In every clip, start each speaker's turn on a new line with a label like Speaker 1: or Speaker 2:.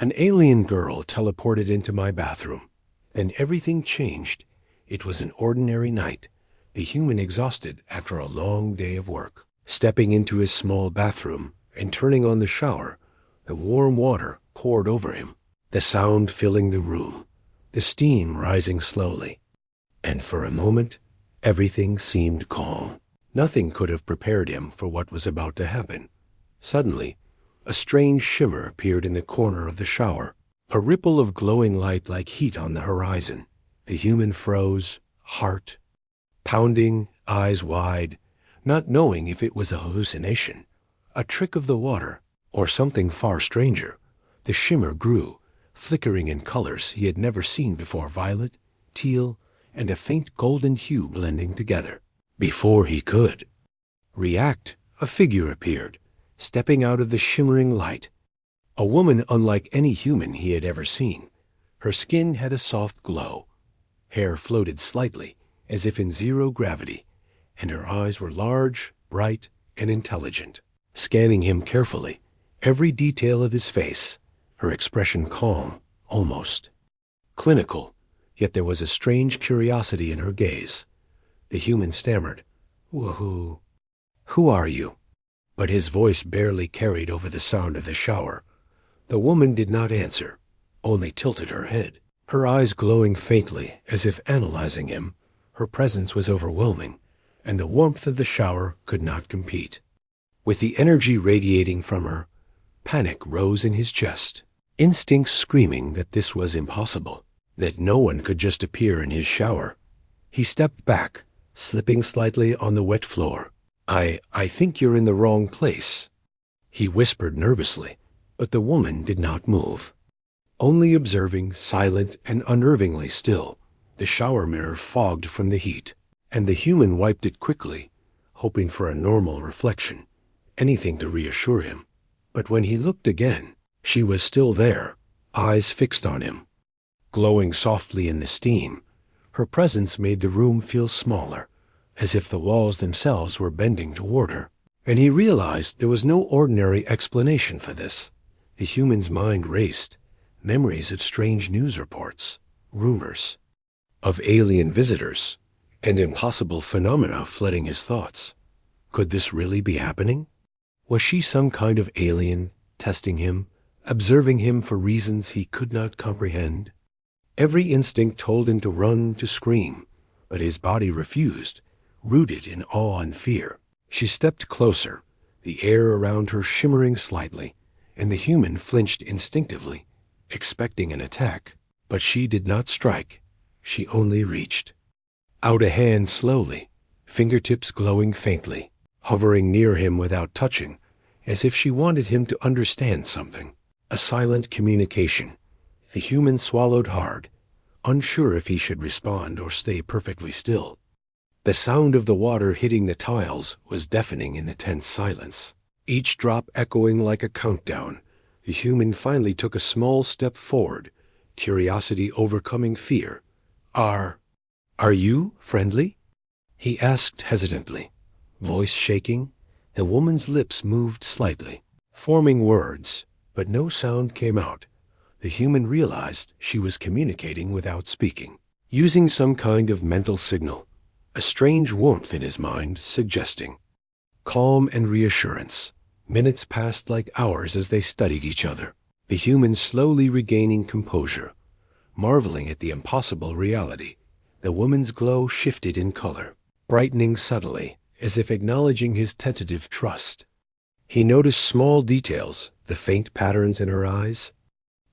Speaker 1: An alien girl teleported into my bathroom. Then everything changed. It was an ordinary night, the human exhausted after a long day of work. Stepping into his small bathroom and turning on the shower, the warm water poured over him, the sound filling the room, the steam rising slowly. And for a moment, everything seemed calm. Nothing could have prepared him for what was about to happen. Suddenly, a strange shimmer appeared in the corner of the shower, a ripple of glowing light like heat on the horizon. The human froze, heart pounding, eyes wide, not knowing if it was a hallucination, a trick of the water, or something far stranger. The shimmer grew, flickering in colors he had never seen before, violet, teal, and a faint golden hue blending together. Before he could react, a figure appeared, stepping out of the shimmering light. A woman unlike any human he had ever seen. Her skin had a soft glow. Hair floated slightly, as if in zero gravity, and her eyes were large, bright, and intelligent. Scanning him carefully, every detail of his face, her expression calm, almost clinical, yet there was a strange curiosity in her gaze. The human stammered, "Who are you?" But his voice barely carried over the sound of the shower. The woman did not answer, only tilted her head, her eyes glowing faintly as if analyzing him. Her presence was overwhelming, and the warmth of the shower could not compete. With the energy radiating from her, panic rose in his chest, instincts screaming that this was impossible, that no one could just appear in his shower. He stepped back, slipping slightly on the wet floor. I think you're in the wrong place," he whispered nervously, but the woman did not move, only observing, silent and unnervingly still. The shower mirror fogged from the heat, and the human wiped it quickly, hoping for a normal reflection, anything to reassure him. But when he looked again, she was still there, eyes fixed on him, glowing softly in the steam. Her presence made the room feel smaller, as if the walls themselves were bending toward her. And he realized there was no ordinary explanation for this. The human's mind raced, memories of strange news reports, rumors of alien visitors, and impossible phenomena flooding his thoughts. Could this really be happening? Was she some kind of alien, testing him, observing him for reasons he could not comprehend? Every instinct told him to run, to scream, but his body refused, rooted in awe and fear. She stepped closer, the air around her shimmering slightly, and the human flinched instinctively, expecting an attack. But she did not strike. She only reached out a hand slowly, fingertips glowing faintly, hovering near him without touching, as if she wanted him to understand something. A silent communication. The human swallowed hard, unsure if he should respond or stay perfectly still. The sound of the water hitting the tiles was deafening in the tense silence, each drop echoing like a countdown. The human finally took a small step forward, curiosity overcoming fear. Are you friendly?" he asked hesitantly, voice shaking. The woman's lips moved slightly, forming words, but no sound came out. The human realized she was communicating without speaking, using some kind of mental signal, a strange warmth in his mind suggesting calm and reassurance. Minutes passed like hours as they studied each other, the human slowly regaining composure, marveling at the impossible reality. The woman's glow shifted in color, brightening subtly, as if acknowledging his tentative trust. He noticed small details, the faint patterns in her eyes,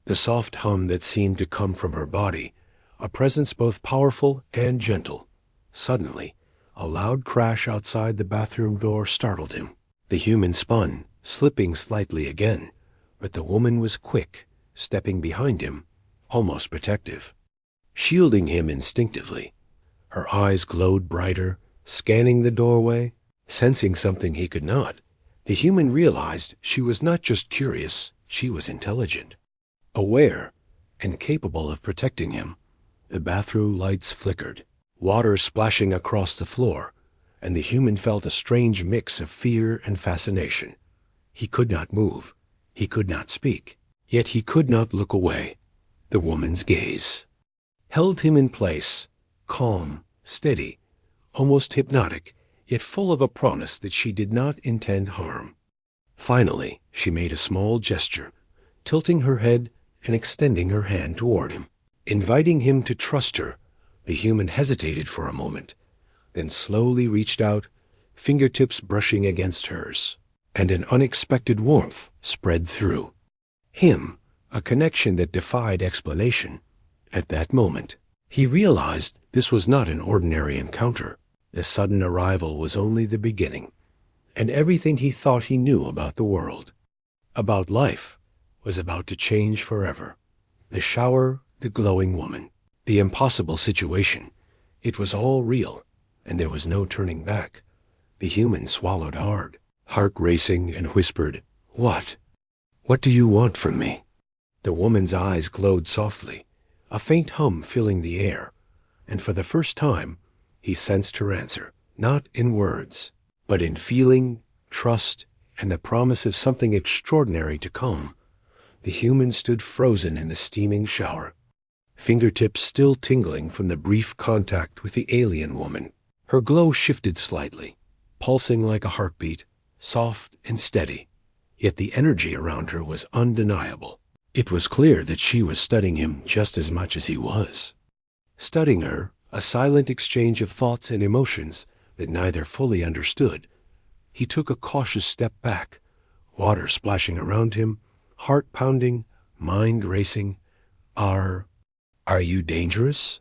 Speaker 1: the soft hum that seemed to come from her body, a presence both powerful and gentle. Suddenly, a loud crash outside the bathroom door startled him. The human spun, slipping slightly again, but the woman was quick, stepping behind him, almost protective, shielding him instinctively. Her eyes glowed brighter, scanning the doorway, sensing something he could not. The human realized she was not just curious, she was intelligent, aware, and capable of protecting him. The bathroom lights flickered, water splashing across the floor, and the human felt a strange mix of fear and fascination. He could not move. He could not speak. Yet he could not look away. The woman's gaze held him in place, calm, steady, almost hypnotic, yet full of a promise that she did not intend harm. Finally, she made a small gesture, tilting her head and extending her hand toward him, inviting him to trust her. The human hesitated for a moment, then slowly reached out, fingertips brushing against hers, and an unexpected warmth spread through him, a connection that defied explanation. At that moment, he realized this was not an ordinary encounter. The sudden arrival was only the beginning, and everything he thought he knew about the world, about life, was about to change forever. The shower, the glowing woman, the impossible situation. It was all real, and there was no turning back. The human swallowed hard, heart racing, and whispered, "What? What do you want from me?" The woman's eyes glowed softly, a faint hum filling the air, and for the first time he sensed her answer, not in words, but in feeling, trust, and the promise of something extraordinary to come. The human stood frozen in the steaming shower, fingertips still tingling from the brief contact with the alien woman. Her glow shifted slightly, pulsing like a heartbeat, soft and steady, yet the energy around her was undeniable. It was clear that she was studying him just as much as he was. Studying her, a silent exchange of thoughts and emotions that neither fully understood. He took a cautious step back, water splashing around him, heart pounding, mind racing. Are you dangerous?"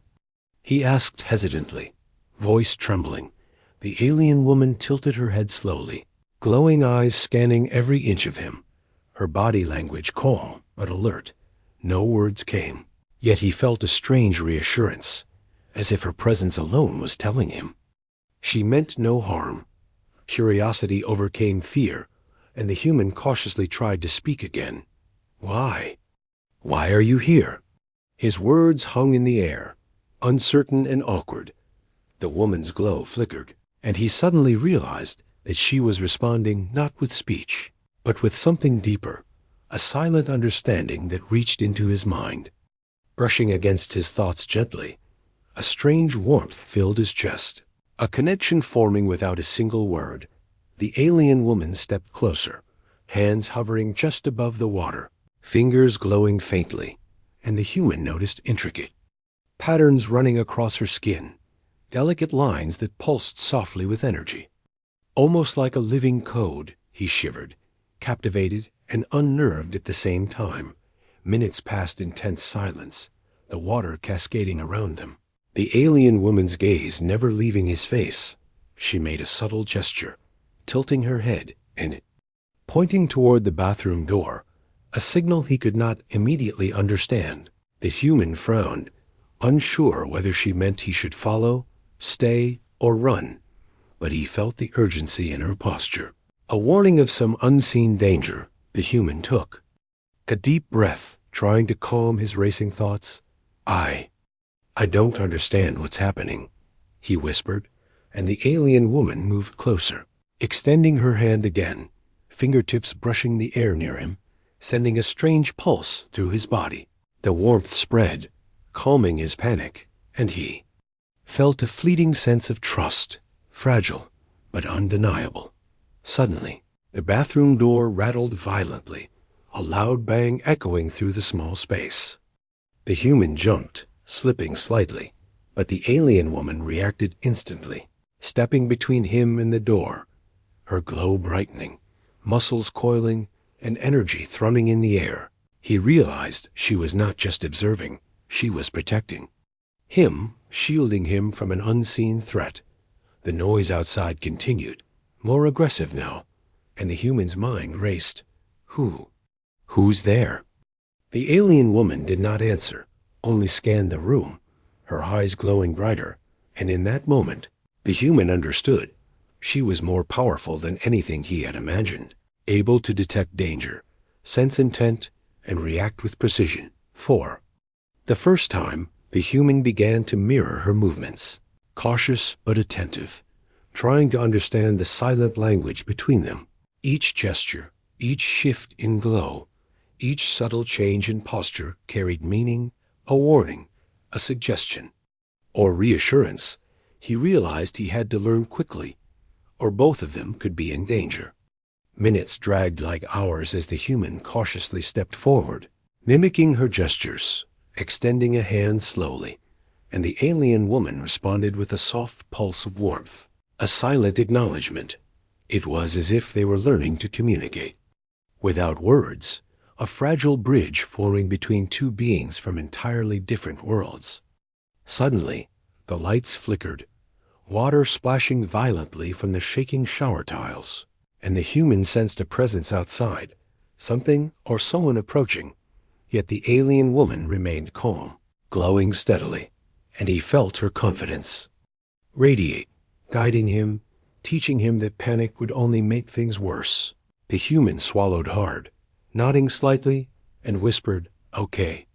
Speaker 1: he asked hesitantly, voice trembling. The alien woman tilted her head slowly, glowing eyes scanning every inch of him, her body language calm but alert. No words came, yet he felt a strange reassurance, as if her presence alone was telling him she meant no harm. Curiosity overcame fear, and the human cautiously tried to speak again. "Why? Why are you here?" His words hung in the air, uncertain and awkward. The woman's glow flickered, and he suddenly realized that she was responding not with speech, but with something deeper, a silent understanding that reached into his mind. Brushing against his thoughts gently, a strange warmth filled his chest, a connection forming without a single word. The alien woman stepped closer, hands hovering just above the water, fingers glowing faintly, and the human noticed intricate patterns running across her skin, delicate lines that pulsed softly with energy. Almost like a living code, he shivered, captivated and unnerved at the same time. Minutes passed in tense silence, the water cascading around them, the alien woman's gaze never leaving his face. She made a subtle gesture, tilting her head and pointing toward the bathroom door, a signal he could not immediately understand. The human frowned, unsure whether she meant he should follow, stay, or run, but he felt the urgency in her posture, a warning of some unseen danger. The human took a deep breath, trying to calm his racing thoughts. I don't understand what's happening," he whispered, and the alien woman moved closer, extending her hand again, fingertips brushing the air near him, sending a strange pulse through his body. The warmth spread, calming his panic, and he felt a fleeting sense of trust, fragile but undeniable. Suddenly, the bathroom door rattled violently, a loud bang echoing through the small space. The human jumped, slipping slightly, but the alien woman reacted instantly, stepping between him and the door, her glow brightening, muscles coiling, and energy thrumming in the air. He realized she was not just observing, she was protecting him, shielding him from an unseen threat. The noise outside continued, more aggressive now, and the human's mind raced. Who's there? The alien woman did not answer, only scanned the room, her eyes glowing brighter, and in that moment, the human understood. She was more powerful than anything he had imagined, able to detect danger, sense intent, and react with precision. For the first time, the human began to mirror her movements, cautious but attentive, trying to understand the silent language between them. Each gesture, each shift in glow, Each subtle change in posture carried meaning, a warning, a suggestion, or reassurance. He realized he had to learn quickly, or both of them could be in danger. Minutes dragged like hours as the human cautiously stepped forward, mimicking her gestures, extending a hand slowly, and the alien woman responded with a soft pulse of warmth, a silent acknowledgement. It was as if they were learning to communicate. Without words, a fragile bridge forming between two beings from entirely different worlds. Suddenly, the lights flickered, water splashing violently from the shaking shower tiles, and the human sensed a presence outside, something or someone approaching. Yet the alien woman remained calm, glowing steadily, and he felt her confidence radiate, guiding him, teaching him that panic would only make things worse. The human swallowed hard, nodding slightly, and whispered, "Okay.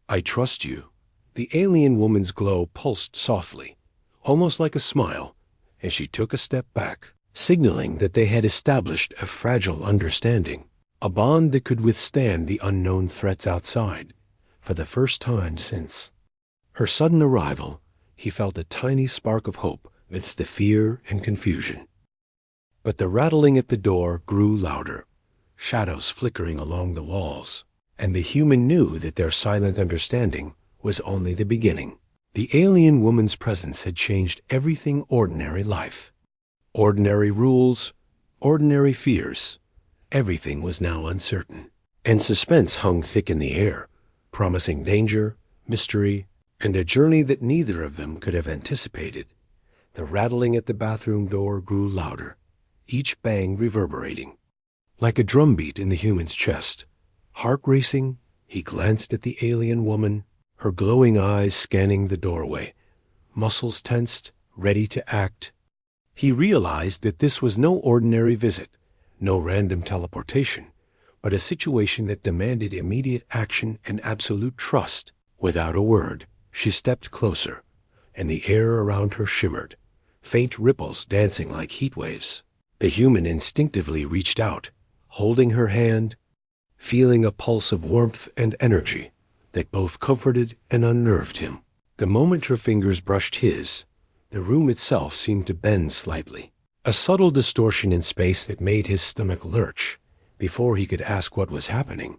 Speaker 1: I trust you." The alien woman's glow pulsed softly, almost like a smile, as she took a step back, signaling that they had established a fragile understanding, a bond that could withstand the unknown threats outside. For the first time since her sudden arrival, he felt a tiny spark of hope amidst the fear and confusion. But the rattling at the door grew louder, shadows flickering along the walls, and the human knew that their silent understanding was only the beginning. The alien woman's presence had changed everything ordinary life. Ordinary rules, ordinary fears. Everything was now uncertain, and suspense hung thick in the air, promising danger, mystery, and a journey that neither of them could have anticipated. The rattling at the bathroom door grew louder, each bang reverberating, like a drumbeat in the human's chest. Heart racing, he glanced at the alien woman, her glowing eyes scanning the doorway, muscles tensed, ready to act. He realized that this was no ordinary visit, no random teleportation, but a situation that demanded immediate action and absolute trust. Without a word, she stepped closer, and the air around her shimmered, faint ripples dancing like heat waves. The human instinctively reached out, holding her hand, feeling a pulse of warmth and energy that both comforted and unnerved him. The moment her fingers brushed his, the room itself seemed to bend slightly, a subtle distortion in space that made his stomach lurch before he could ask what was happening.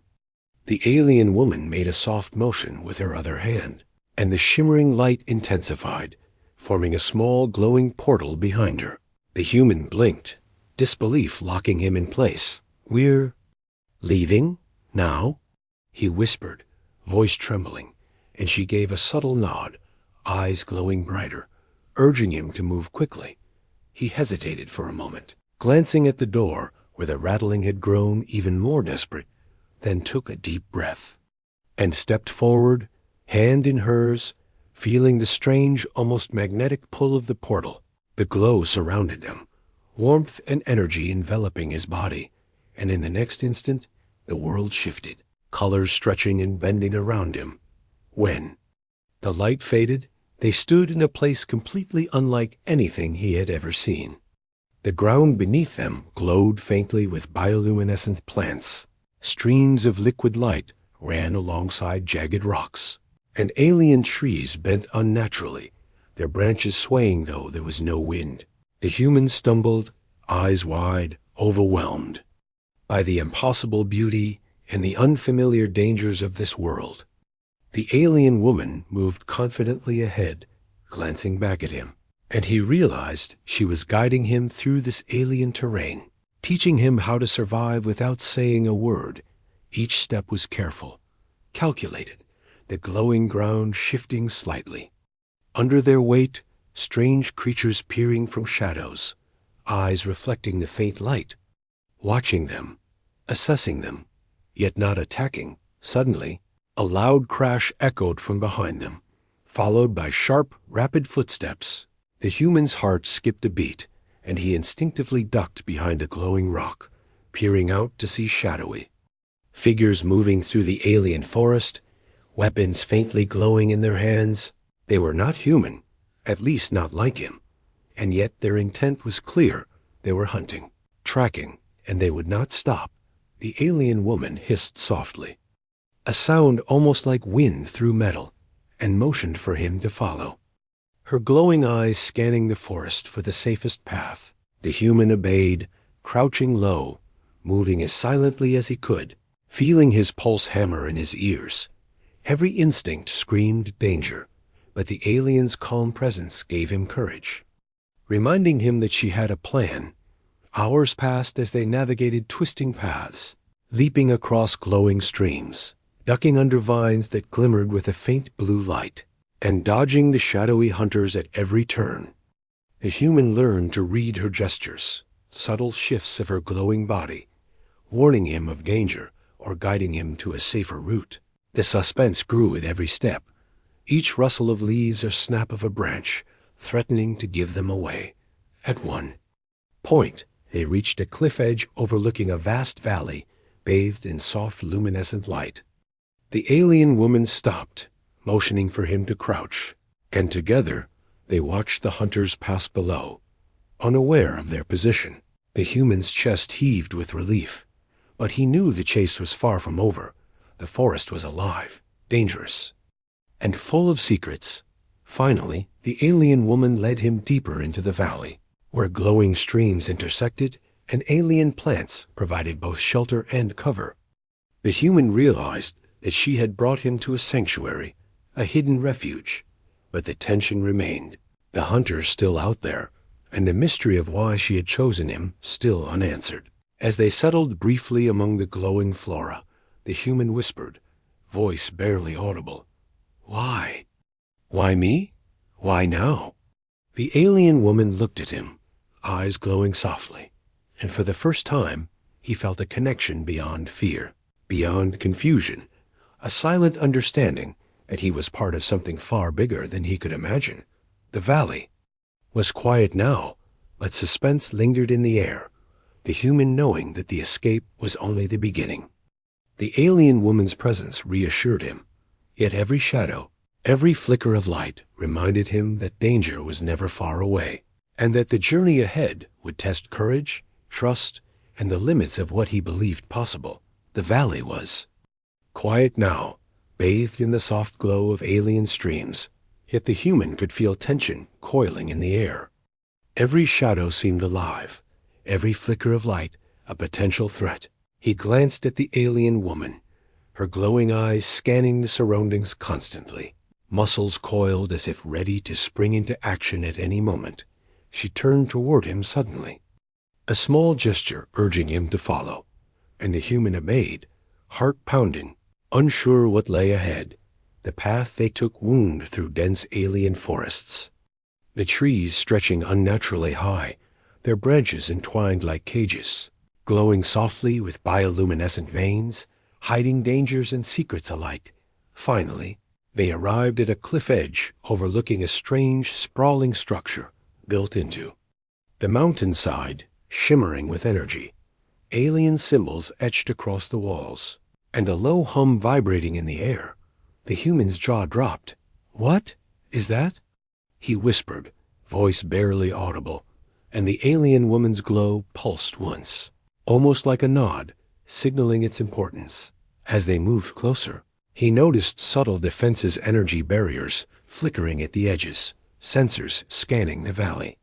Speaker 1: The alien woman made a soft motion with her other hand, and the shimmering light intensified, forming a small glowing portal behind her. The human blinked, disbelief locking him in place. "We're leaving now?" he whispered, voice trembling, and she gave a subtle nod, eyes glowing brighter, urging him to move quickly. He hesitated for a moment, glancing at the door where the rattling had grown even more desperate, then took a deep breath and stepped forward, hand in hers, feeling the strange, almost magnetic pull of the portal. The glow surrounded them, warmth and energy enveloping his body, and in the next instant, the world shifted, colors stretching and bending around him. When the light faded, they stood in a place completely unlike anything he had ever seen. The ground beneath them glowed faintly with bioluminescent plants. Streams of liquid light ran alongside jagged rocks, and alien trees bent unnaturally, their branches swaying though there was no wind. The human stumbled, eyes wide, overwhelmed by the impossible beauty and the unfamiliar dangers of this world. The alien woman moved confidently ahead, glancing back at him, and he realized she was guiding him through this alien terrain, teaching him how to survive without saying a word. Each step was careful, calculated, the glowing ground shifting slightly. Under their weight, strange creatures peering from shadows, eyes reflecting the faint light, watching them, assessing them, yet not attacking. Suddenly, a loud crash echoed from behind them, followed by sharp, rapid footsteps. The human's heart skipped a beat, and he instinctively ducked behind a glowing rock, peering out to see shadowy figures moving through the alien forest, weapons faintly glowing in their hands. They were not human, at least not like him, and yet their intent was clear. They were hunting, tracking, and they would not stop. the alien woman hissed softly, a sound almost like wind through metal, and motioned for him to follow. Her glowing eyes scanning the forest for the safest path. The human obeyed, crouching low, moving as silently as he could, feeling his pulse hammer in his ears. Every instinct screamed danger, but the alien's calm presence gave him courage, reminding him that she had a plan. Hours passed as they navigated twisting paths, leaping across glowing streams, ducking under vines that glimmered with a faint blue light, and dodging the shadowy hunters at every turn. The human learned to read her gestures, subtle shifts of her glowing body, warning him of danger or guiding him to a safer route. The suspense grew with every step, each rustle of leaves or snap of a branch threatening to give them away. At one point, they reached a cliff edge overlooking a vast valley bathed in soft luminescent light. The alien woman stopped, motioning for him to crouch, and together they watched the hunters pass below, unaware of their position. The human's chest heaved with relief, but he knew the chase was far from over. The forest was alive, dangerous, and full of secrets. Finally, the alien woman led him deeper into the valley, where glowing streams intersected and alien plants provided both shelter and cover. The human realized that she had brought him to a sanctuary, a hidden refuge, but the tension remained, the hunters still out there, and the mystery of why she had chosen him still unanswered. As they settled briefly among the glowing flora, the human whispered, voice barely audible, "Why? Why me? Why now?" The alien woman looked at him, eyes glowing softly, and for the first time he felt a connection beyond fear, beyond confusion, a silent understanding that he was part of something far bigger than he could imagine. The valley was quiet now, but suspense lingered in the air, the human knowing that the escape was only the beginning. The alien woman's presence reassured him, yet every shadow, every flicker of light reminded him that danger was never far away, and that the journey ahead would test courage, trust, and the limits of what he believed possible. The valley was quiet now, bathed in the soft glow of alien streams, yet the human could feel tension coiling in the air. Every shadow seemed alive, every flicker of light a potential threat. He glanced at the alien woman, her glowing eyes scanning the surroundings constantly, muscles coiled as if ready to spring into action at any moment. She turned toward him suddenly, a small gesture urging him to follow, and the human obeyed, heart pounding, unsure what lay ahead. The path they took wound through dense alien forests, the trees stretching unnaturally high, their branches entwined like cages, glowing softly with bioluminescent veins, hiding dangers and secrets alike. Finally, they arrived at a cliff edge overlooking a strange, sprawling structure built into the mountainside, shimmering with energy, alien symbols etched across the walls, and a low hum vibrating in the air. The human's jaw dropped. "What is that?" he whispered, voice barely audible, and the alien woman's glow pulsed once, almost like a nod, signaling its importance. As they moved closer, he noticed subtle defenses, energy barriers flickering at the edges, sensors scanning the valley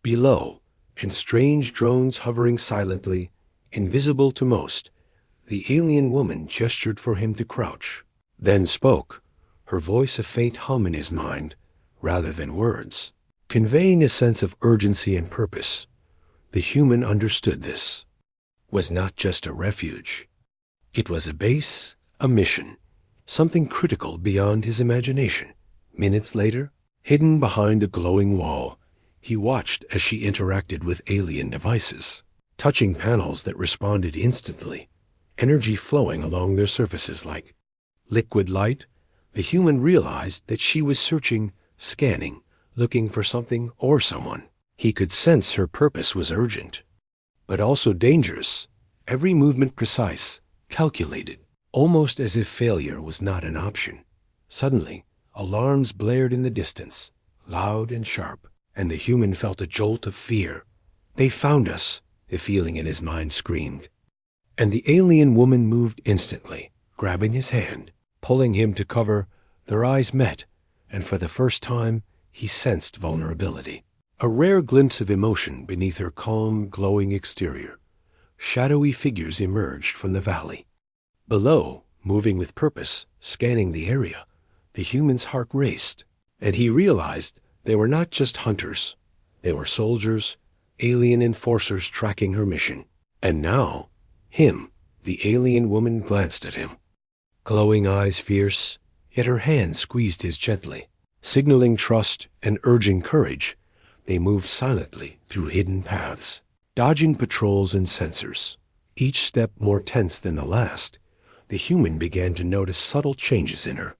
Speaker 1: below, and strange drones hovering silently, invisible to most. The alien woman gestured for him to crouch, then spoke, her voice a faint hum in his mind, rather than words, conveying a sense of urgency and purpose. The human understood this was not just a refuge. It was a base, a mission, something critical beyond his imagination. Minutes later, hidden behind a glowing wall, he watched as she interacted with alien devices, touching panels that responded instantly, energy flowing along their surfaces like liquid light. The human realized that she was searching, scanning, looking for something or someone. He could sense her purpose was urgent, but also dangerous, every movement precise, calculated, almost as if failure was not an option. Suddenly, alarms blared in the distance, loud and sharp, and the human felt a jolt of fear. "They found us," the feeling in his mind screamed. And the alien woman moved instantly, grabbing his hand, pulling him to cover. Their eyes met, and for the first time, he sensed vulnerability. A rare glimpse of emotion beneath her calm, glowing exterior. Shadowy figures emerged from the valley. Below, moving with purpose, scanning the area, the human's heart raced, and he realized they were not just hunters. They were soldiers, alien enforcers tracking her mission. And now, the alien woman, glanced at him. Glowing eyes fierce, yet her hand squeezed his gently. Signaling trust and urging courage, they moved silently through hidden paths, dodging patrols and sensors. Each step more tense than the last, the human began to notice subtle changes in her.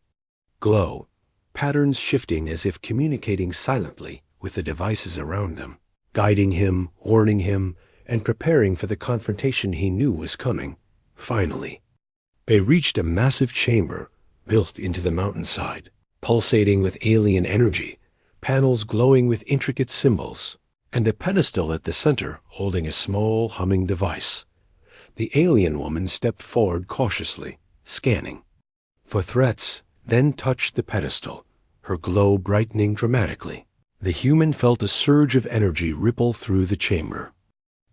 Speaker 1: Glow, patterns shifting as if communicating silently with the devices around them, guiding him, warning him, and preparing for the confrontation he knew was coming. Finally, they reached a massive chamber built into the mountainside, pulsating with alien energy, panels glowing with intricate symbols, and a pedestal at the center holding a small humming device. The alien woman stepped forward cautiously, scanning for threats, then touched the pedestal, her glow brightening dramatically. The human felt a surge of energy ripple through the chamber,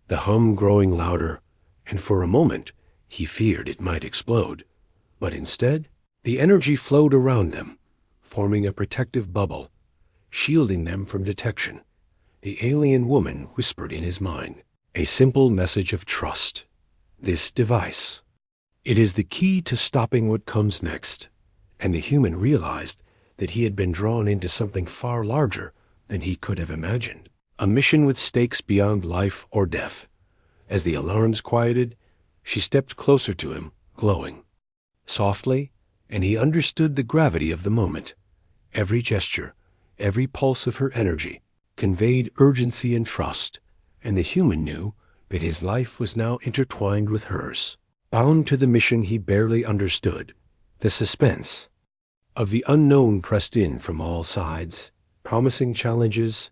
Speaker 1: the hum growing louder, and for a moment he feared it might explode. But instead, the energy flowed around them, forming a protective bubble, shielding them from detection. The alien woman whispered in his mind, a simple message of trust. This device. It is the key to stopping what comes next. And the human realized that he had been drawn into something far larger than he could have imagined. A mission with stakes beyond life or death. As the alarms quieted, she stepped closer to him, glowing softly, and he understood the gravity of the moment. Every gesture, every pulse of her energy conveyed urgency and trust, and the human knew that his life was now intertwined with hers, bound to the mission he barely understood. The suspense of the unknown pressed in from all sides, promising challenges,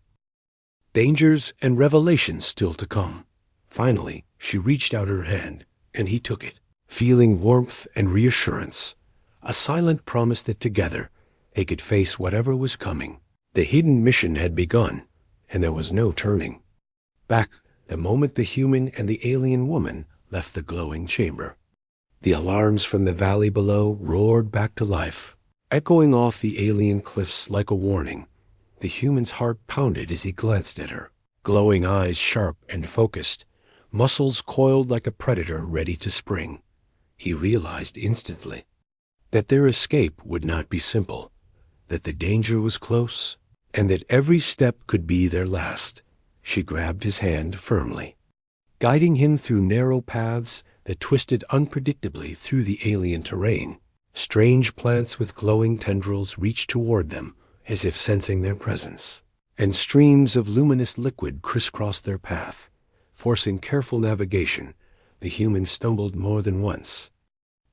Speaker 1: dangers, and revelations still to come. Finally, she reached out her hand, and he took it, feeling warmth and reassurance, a silent promise that together they could face whatever was coming. The hidden mission had begun, and there was no turning back the moment the human and the alien woman left the glowing chamber. The alarms from the valley below roared back to life, echoing off the alien cliffs like a warning. The human's heart pounded as he glanced at her, glowing eyes sharp and focused, muscles coiled like a predator ready to spring. He realized instantly that their escape would not be simple, that the danger was close, and that every step could be their last. She grabbed his hand firmly, guiding him through narrow paths that twisted unpredictably through the alien terrain. Strange plants with glowing tendrils reached toward them, as if sensing their presence, and streams of luminous liquid crisscrossed their path, forcing careful navigation. The human stumbled more than once,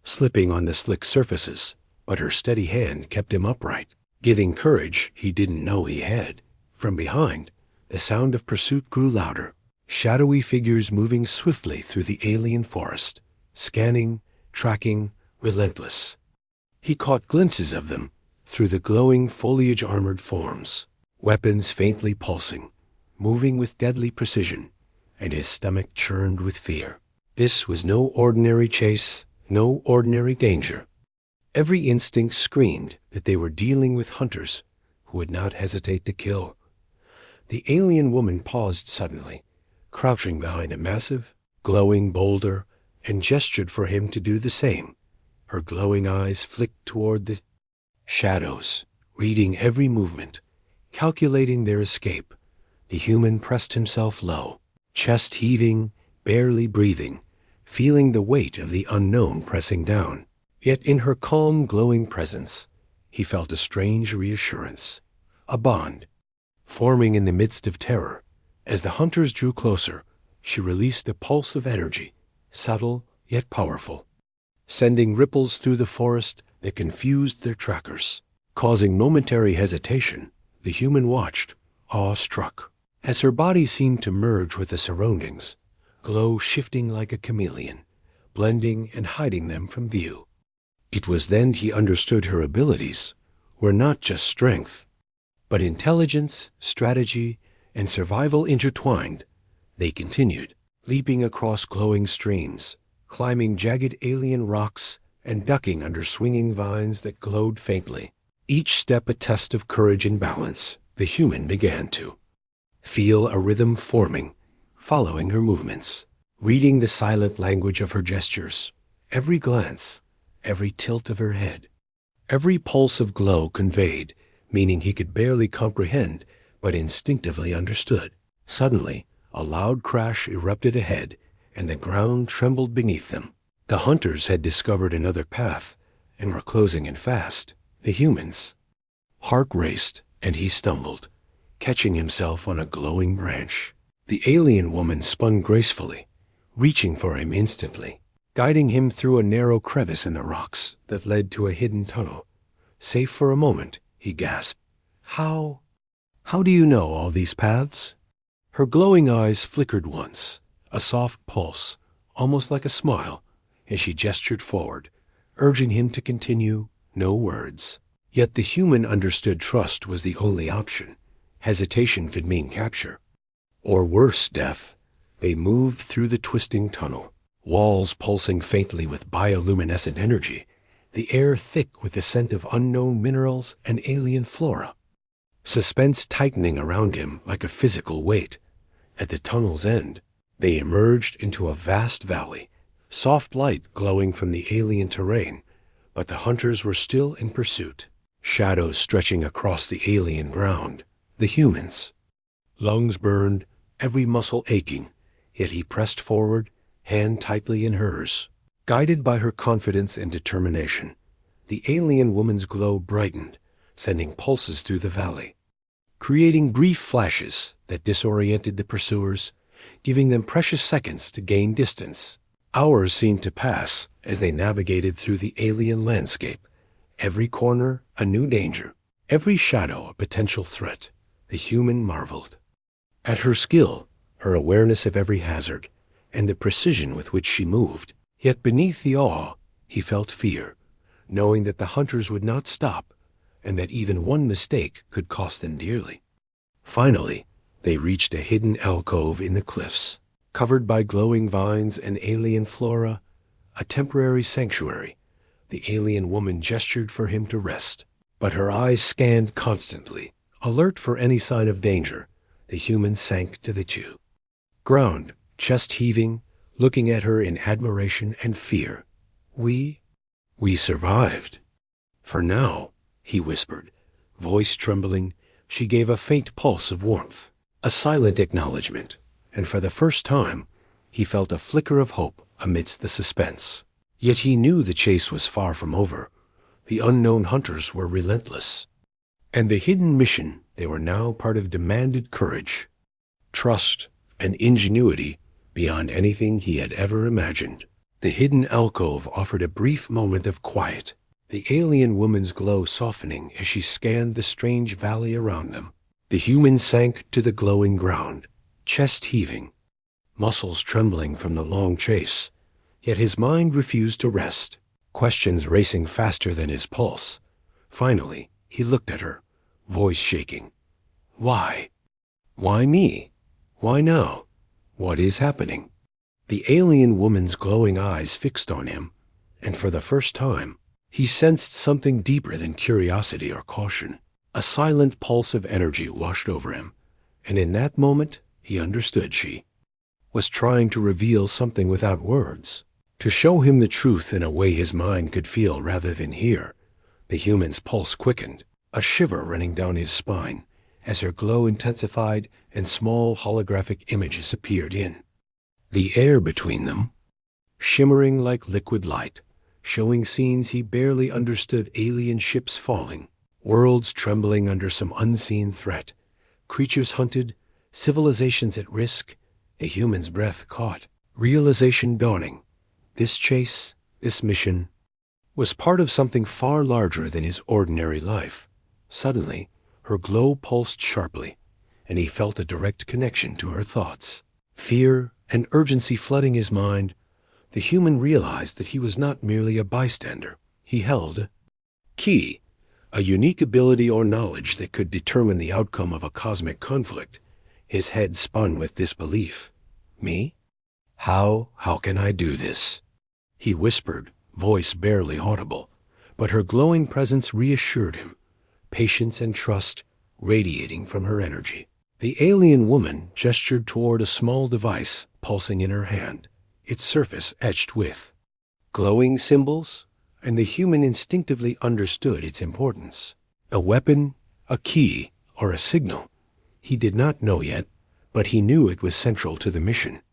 Speaker 1: slipping on the slick surfaces, but her steady hand kept him upright, giving courage he didn't know he had. From behind, the sound of pursuit grew louder, shadowy figures moving swiftly through the alien forest, scanning, tracking, relentless. He caught glimpses of them through the glowing foliage-armored forms, weapons faintly pulsing, moving with deadly precision, and his stomach churned with fear. This was no ordinary chase, no ordinary danger. Every instinct screamed that they were dealing with hunters who would not hesitate to kill. The alien woman paused suddenly, crouching behind a massive, glowing boulder, and gestured for him to do the same. Her glowing eyes flicked toward the shadows, reading every movement, calculating their escape. The human pressed himself low, chest heaving, barely breathing, feeling the weight of the unknown pressing down. Yet in her calm, glowing presence, he felt a strange reassurance, a bond, forming in the midst of terror. As the hunters drew closer, she released a pulse of energy, subtle yet powerful, sending ripples through the forest that confused their trackers. Causing momentary hesitation, the human watched, awe-struck, as her body seemed to merge with the surroundings, glow shifting like a chameleon, blending and hiding them from view. It was then he understood her abilities were not just strength, but intelligence, strategy, and survival intertwined. They continued, leaping across glowing streams, climbing jagged alien rocks, and ducking under swinging vines that glowed faintly. Each step a test of courage and balance. The human began to feel a rhythm forming, following her movements, reading the silent language of her gestures. Every glance, every tilt of her head, every pulse of glow conveyed meaning he could barely comprehend, but instinctively understood. Suddenly, a loud crash erupted ahead, and the ground trembled beneath them. The hunters had discovered another path, and were closing in fast. The humans. Heart raced, and he stumbled, catching himself on a glowing branch. The alien woman spun gracefully, reaching for him instantly, guiding him through a narrow crevice in the rocks that led to a hidden tunnel. Safe for a moment, he gasped. How do you know all these paths? Her glowing eyes flickered once, a soft pulse, almost like a smile, as she gestured forward, urging him to continue. No words. Yet the human understood trust was the only option. Hesitation could mean capture, or worse, death. They moved through the twisting tunnel, walls pulsing faintly with bioluminescent energy, the air thick with the scent of unknown minerals and alien flora. Suspense tightening around him like a physical weight. At the tunnel's end, they emerged into a vast valley, soft light glowing from the alien terrain, but the hunters were still in pursuit, shadows stretching across the alien ground. The humans. Lungs burned, every muscle aching, yet he pressed forward, hand tightly in hers. Guided by her confidence and determination, the alien woman's glow brightened, sending pulses through the valley, creating brief flashes that disoriented the pursuers, giving them precious seconds to gain distance. Hours seemed to pass as they navigated through the alien landscape, every corner a new danger, every shadow a potential threat. The human marveled at her skill, her awareness of every hazard, and the precision with which she moved. Yet beneath the awe, he felt fear, knowing that the hunters would not stop, and that even one mistake could cost them dearly. Finally, they reached a hidden alcove in the cliffs, covered by glowing vines and alien flora, a temporary sanctuary. The alien woman gestured for him to rest, but her eyes scanned constantly, alert for any sign of danger. The human sank to the ground, chest heaving, looking at her in admiration and fear. We survived. For now, he whispered, voice trembling. She gave a faint pulse of warmth, a silent acknowledgement, and for the first time, he felt a flicker of hope amidst the suspense. Yet he knew the chase was far from over. The unknown hunters were relentless, and the hidden mission they were now part of demanded courage, trust, and ingenuity beyond anything he had ever imagined. The hidden alcove offered a brief moment of quiet, the alien woman's glow softening as she scanned the strange valley around them. The human sank to the glowing ground, chest heaving, muscles trembling from the long chase, yet his mind refused to rest, questions racing faster than his pulse. Finally, he looked at her, voice shaking. Why? Why me? Why now? What is happening? The alien woman's glowing eyes fixed on him, and for the first time, he sensed something deeper than curiosity or caution. A silent pulse of energy washed over him, and in that moment, he understood she was trying to reveal something without words, to show him the truth in a way his mind could feel rather than hear. The human's pulse quickened, a shiver running down his spine, as her glow intensified and small holographic images appeared in the air between them, shimmering like liquid light, showing scenes he barely understood, alien ships falling, worlds trembling under some unseen threat, creatures hunted, civilizations at risk, a human's breath caught, realization dawning. This chase, this mission, was part of something far larger than his ordinary life. Suddenly, her glow pulsed sharply, and he felt a direct connection to her thoughts. Fear and urgency flooding his mind, The human realized that he was not merely a bystander. He held a key, a unique ability or knowledge that could determine the outcome of a cosmic conflict. His head spun with disbelief. Me? How can I do this? He whispered, voice barely audible, but her glowing presence reassured him, patience and trust radiating from her energy. The alien woman gestured toward a small device pulsing in her hand, its surface etched with glowing symbols, and the human instinctively understood its importance. A weapon, a key, or a signal. He did not know yet, but he knew it was central to the mission.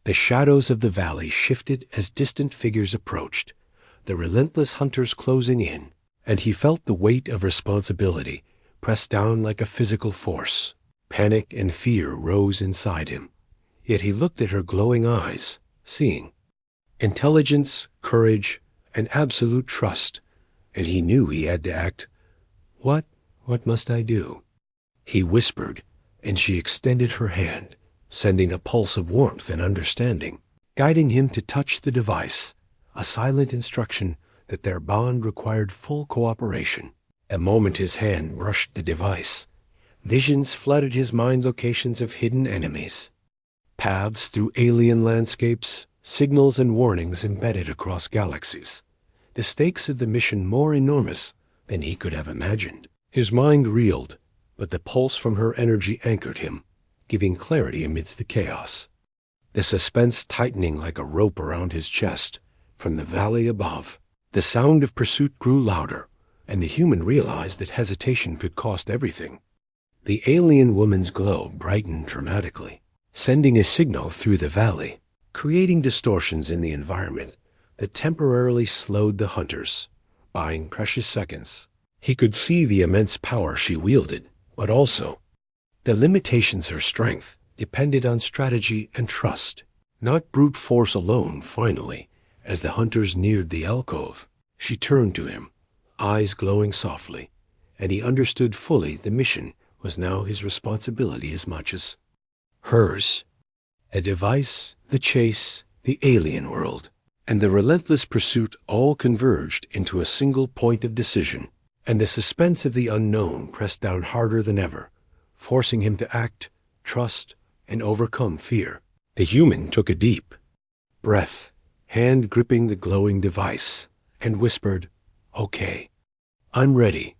Speaker 1: The shadows of the valley shifted as distant figures approached, the relentless hunters closing in, and he felt the weight of responsibility press down like a physical force. Panic and fear rose inside him. Yet he looked at her glowing eyes, seeing intelligence, courage, and absolute trust, and he knew he had to act. What must I do? He whispered, and she extended her hand, sending a pulse of warmth and understanding, guiding him to touch the device, a silent instruction that their bond required full cooperation. A moment his hand brushed the device. Visions flooded his mind, locations of hidden enemies, paths through alien landscapes, signals and warnings embedded across galaxies. The stakes of the mission more enormous than he could have imagined. His mind reeled, but the pulse from her energy anchored him, giving clarity amidst the chaos. The suspense tightening like a rope around his chest. From the valley above, the sound of pursuit grew louder, and the human realized that hesitation could cost everything. The alien woman's glow brightened dramatically, sending a signal through the valley, creating distortions in the environment that temporarily slowed the hunters, buying precious seconds. He could see the immense power she wielded, but also the limitations her strength depended on strategy and trust, not brute force alone. Finally, as the hunters neared the alcove, she turned to him, eyes glowing softly, and he understood fully the mission was now his responsibility as much as hers. A device, the chase, the alien world, and the relentless pursuit all converged into a single point of decision, and the suspense of the unknown pressed down harder than ever, forcing him to act, trust, and overcome fear. The human took a deep breath, hand gripping the glowing device, and whispered, "Okay, I'm ready."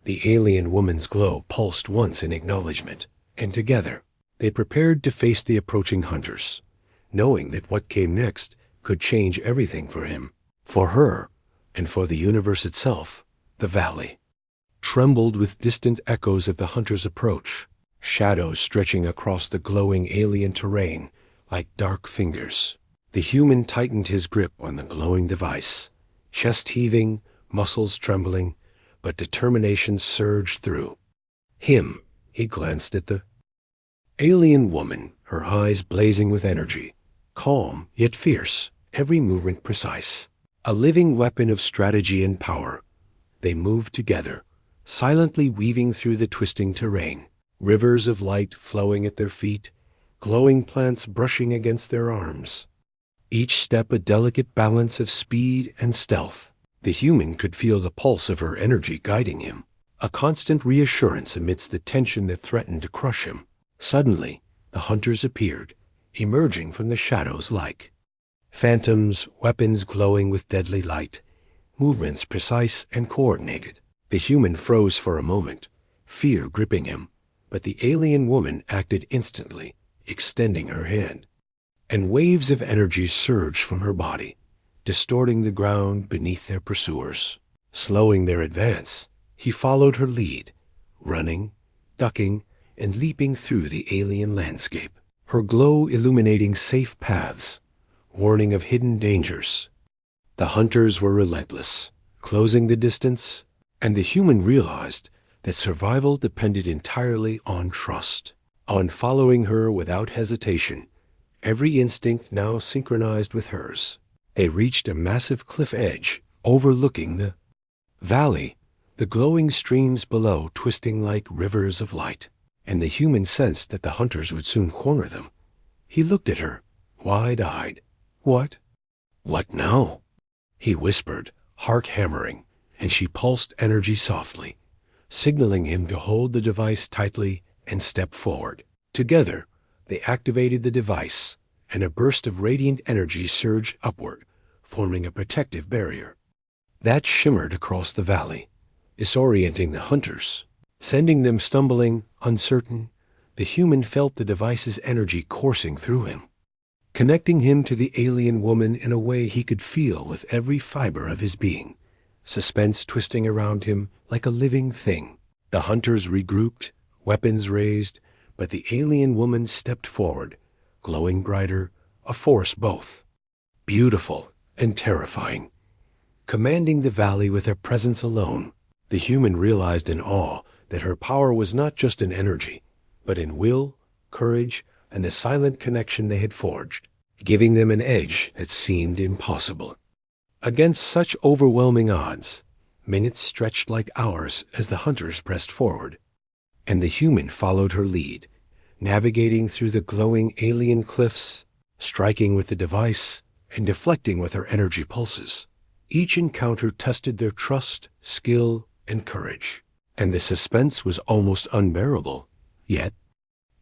Speaker 1: The alien woman's glow pulsed once in acknowledgement, and together they prepared to face the approaching hunters, knowing that what came next could change everything for him, for her, and for the universe itself. The valley trembled with distant echoes of the hunters' approach, shadows stretching across the glowing alien terrain like dark fingers. The human tightened his grip on the glowing device, chest heaving, muscles trembling, but determination surged through him. He glanced at the alien woman, her eyes blazing with energy, calm yet fierce, every movement precise, a living weapon of strategy and power. They moved together, silently weaving through the twisting terrain, rivers of light flowing at their feet, glowing plants brushing against their arms. Each step a delicate balance of speed and stealth. The human could feel the pulse of her energy guiding him, a constant reassurance amidst the tension that threatened to crush him. Suddenly, the hunters appeared, emerging from the shadows like phantoms, weapons glowing with deadly light, movements precise and coordinated. The human froze for a moment, fear gripping him, but the alien woman acted instantly, extending her hand, and waves of energy surged from her body, distorting the ground beneath their pursuers, slowing their advance. He followed her lead, running, ducking, and leaping through the alien landscape, her glow illuminating safe paths, warning of hidden dangers. The hunters were relentless, closing the distance, and the human realized that survival depended entirely on trust, on following her without hesitation, every instinct now synchronized with hers. They reached a massive cliff edge overlooking the valley, the glowing streams below twisting like rivers of light, and the human sensed that the hunters would soon corner them. He looked at her, wide-eyed. What "What now?" he whispered, heart hammering, and she pulsed energy softly, signaling him to hold the device tightly and step forward. Together, they activated the device, and a burst of radiant energy surged upward, forming a protective barrier. That shimmered across the valley, disorienting the hunters, sending them stumbling, uncertain. The human felt the device's energy coursing through him, connecting him to the alien woman in a way he could feel with every fiber of his being, suspense twisting around him like a living thing. The hunters regrouped, weapons raised, but the alien woman stepped forward, glowing brighter, a force both beautiful and terrifying, commanding the valley with her presence alone. The human realized in awe that her power was not just in energy, but in will, courage, and the silent connection they had forged, giving them an edge that seemed impossible. Against such overwhelming odds, minutes stretched like hours as the hunters pressed forward, and the human followed her lead, navigating through the glowing alien cliffs, striking with the device, and deflecting with her energy pulses. Each encounter tested their trust, skill, and courage, and the suspense was almost unbearable. Yet,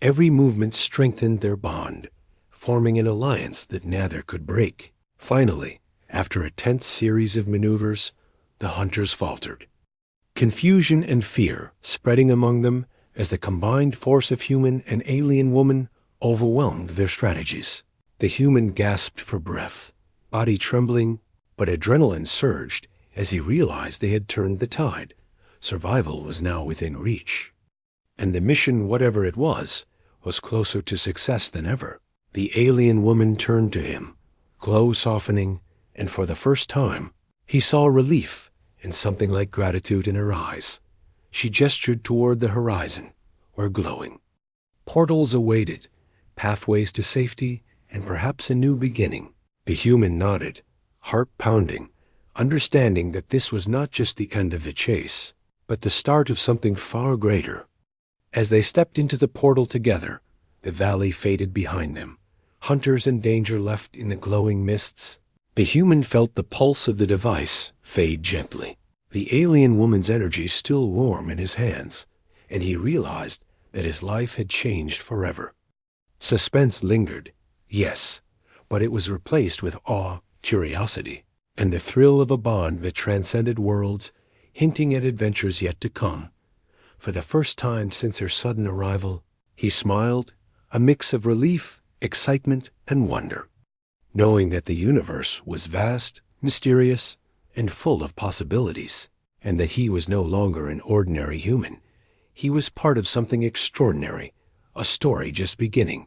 Speaker 1: every movement strengthened their bond, forming an alliance that neither could break. Finally, after a tense series of maneuvers, the hunters faltered, confusion and fear spreading among them as the combined force of human and alien woman overwhelmed their strategies. The human gasped for breath, body trembling, but adrenaline surged as he realized they had turned the tide. Survival was now within reach, and the mission, whatever it was closer to success than ever. The alien woman turned to him, glow softening, and for the first time, he saw relief and something like gratitude in her eyes. She gestured toward the horizon, where glowing portals awaited, pathways to safety, and perhaps a new beginning. The human nodded, heart pounding, understanding that this was not just the end of the chase, but the start of something far greater. As they stepped into the portal together, the valley faded behind them, hunters and danger left in the glowing mists. The human felt the pulse of the device fade gently, the alien woman's energy still warm in his hands, and he realized that his life had changed forever. Suspense lingered, yes, but it was replaced with awe, curiosity, and the thrill of a bond that transcended worlds, hinting at adventures yet to come. For the first time since her sudden arrival, he smiled, a mix of relief, excitement, and wonder, knowing that the universe was vast, mysterious, and full of possibilities, and that he was no longer an ordinary human. He was part of something extraordinary, a story just beginning.